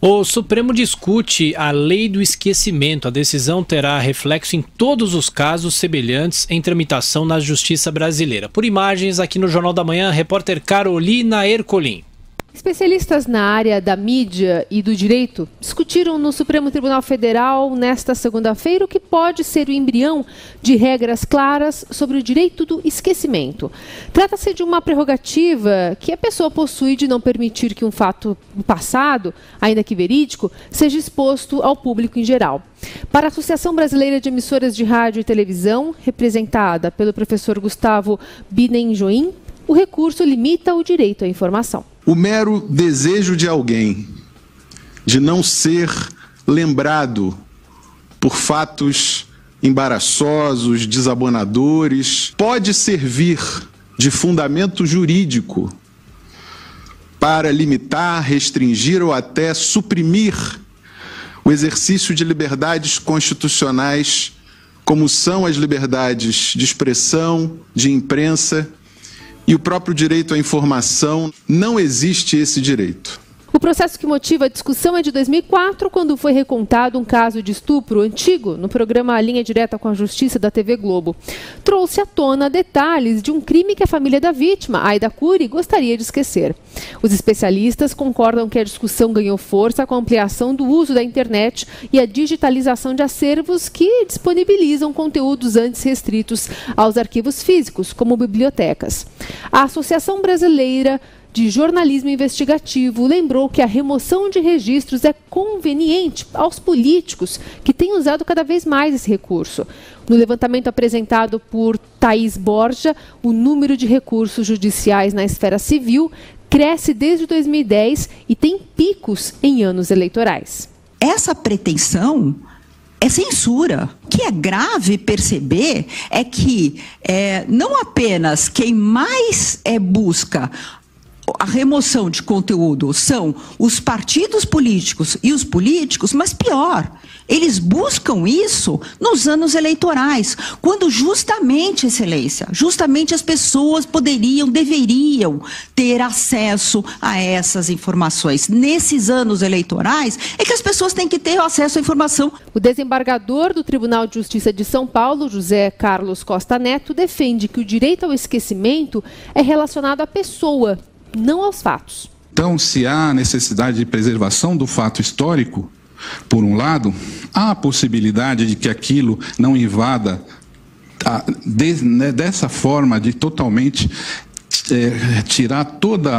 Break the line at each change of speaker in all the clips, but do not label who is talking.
O Supremo discute a lei do esquecimento. A decisão terá reflexo em todos os casos semelhantes em tramitação na Justiça brasileira. Por imagens, aqui no Jornal da Manhã, a repórter Carolina Ercolim.
Especialistas na área da mídia e do direito discutiram no Supremo Tribunal Federal nesta segunda-feira o que pode ser o embrião de regras claras sobre o direito do esquecimento. Trata-se de uma prerrogativa que a pessoa possui de não permitir que um fato passado, ainda que verídico, seja exposto ao público em geral. Para a Associação Brasileira de Emissoras de Rádio e Televisão, representada pelo professor Gustavo Binenjoin, o recurso limita o direito à informação.
O mero desejo de alguém de não ser lembrado por fatos embaraçosos, desabonadores, pode servir de fundamento jurídico para limitar, restringir ou até suprimir o exercício de liberdades constitucionais, como são as liberdades de expressão, de imprensa, e o próprio direito à informação. Não existe esse direito.
O processo que motiva a discussão é de 2004, quando foi recontado um caso de estupro antigo no programa Linha Direta com a Justiça da TV Globo. Trouxe à tona detalhes de um crime que a família da vítima, Aida Curi, gostaria de esquecer. Os especialistas concordam que a discussão ganhou força com a ampliação do uso da internet e a digitalização de acervos que disponibilizam conteúdos antes restritos aos arquivos físicos, como bibliotecas. A Associação Brasileira de Jornalismo Investigativo lembrou que a remoção de registros é conveniente aos políticos, que têm usado cada vez mais esse recurso. No levantamento apresentado por Thaís Borja, o número de recursos judiciais na esfera civil cresce desde 2010 e tem picos em anos eleitorais.
Essa pretensão é censura. O que é grave perceber é que não apenas quem mais busca a remoção de conteúdo são os partidos políticos e os políticos, mas pior, eles buscam isso nos anos eleitorais, quando justamente, Excelência, justamente as pessoas deveriam ter acesso a essas informações. Nesses anos eleitorais é que as pessoas têm que ter acesso à informação.
O desembargador do Tribunal de Justiça de São Paulo, José Carlos Costa Neto, defende que o direito ao esquecimento é relacionado à pessoa, não aos fatos.
Então, se há necessidade de preservação do fato histórico, por um lado, há a possibilidade de que aquilo não invada dessa forma de totalmente tirar todo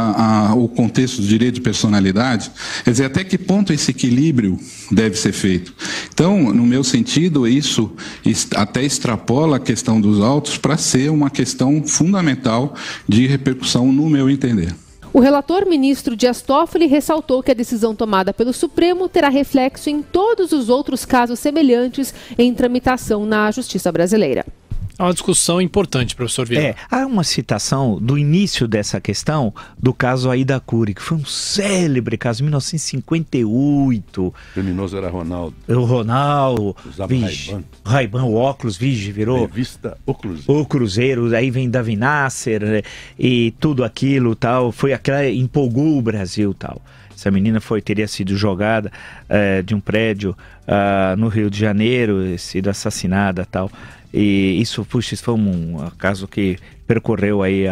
o contexto do direito de personalidade. Quer dizer, até que ponto esse equilíbrio deve ser feito? Então, no meu sentido, isso até extrapola a questão dos autos para ser uma questão fundamental de repercussão, no meu entender.
O relator, ministro Dias Toffoli, ressaltou que a decisão tomada pelo Supremo terá reflexo em todos os outros casos semelhantes em tramitação na Justiça brasileira.
É uma discussão importante, professor Vieira.
Há uma citação do início dessa questão do caso Aida Curi, que foi um célebre caso, 1958.
O criminoso era Ronaldo.
O Ronaldo.
Usava
Ray-Ban, o óculos, virou.
Revista O Cruzeiro.
O Cruzeiro, aí vem Davi Nasser, e tudo aquilo, tal. Foi aquela, empolgou o Brasil, tal. Essa menina teria sido jogada de um prédio no Rio de Janeiro, sido assassinada, tal. E isso foi um caso que percorreu aí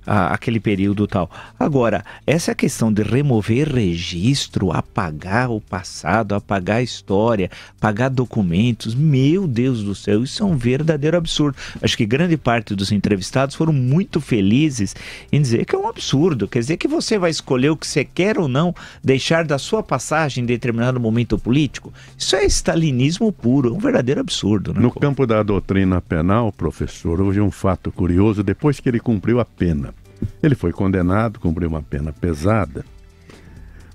aquele período tal. Agora, essa questão de remover registro, apagar o passado, apagar a história, apagar documentos, meu Deus do céu, isso é um verdadeiro absurdo. Acho que grande parte dos entrevistados foram muito felizes em dizer que é um absurdo. Quer dizer que você vai escolher o que você quer ou não deixar da sua passagem em determinado momento político. Isso é stalinismo puro, é um verdadeiro absurdo. Né?
No campo da doutrina penal, professor, houve um fato curioso depois que ele cumpriu a pena. Ele foi condenado, cumpriu uma pena pesada,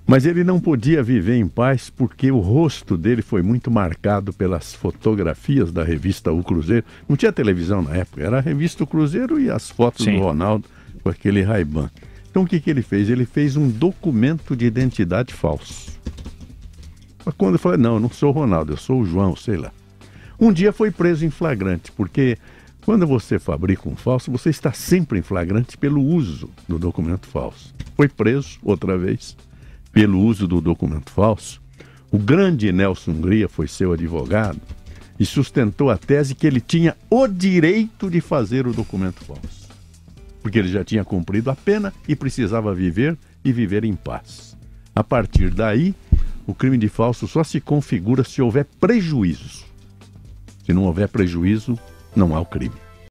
mas ele não podia viver em paz porque o rosto dele foi muito marcado pelas fotografias da revista O Cruzeiro. Não tinha televisão na época, era a revista O Cruzeiro e as fotos do Ronaldo com aquele Ray-Ban. Então o que ele fez? Ele fez um documento de identidade falso. Quando eu falei, não, eu não sou o Ronaldo, eu sou o João, sei lá. Um dia foi preso em flagrante, porque quando você fabrica um falso, você está sempre em flagrante pelo uso do documento falso. Foi preso outra vez, pelo uso do documento falso, o grande Nelson Hungria foi seu advogado e sustentou a tese que ele tinha o direito de fazer o documento falso, porque ele já tinha cumprido a pena e precisava viver e viver em paz. A partir daí, o crime de falso só se configura se houver prejuízo. Se não houver prejuízo, não há o crime.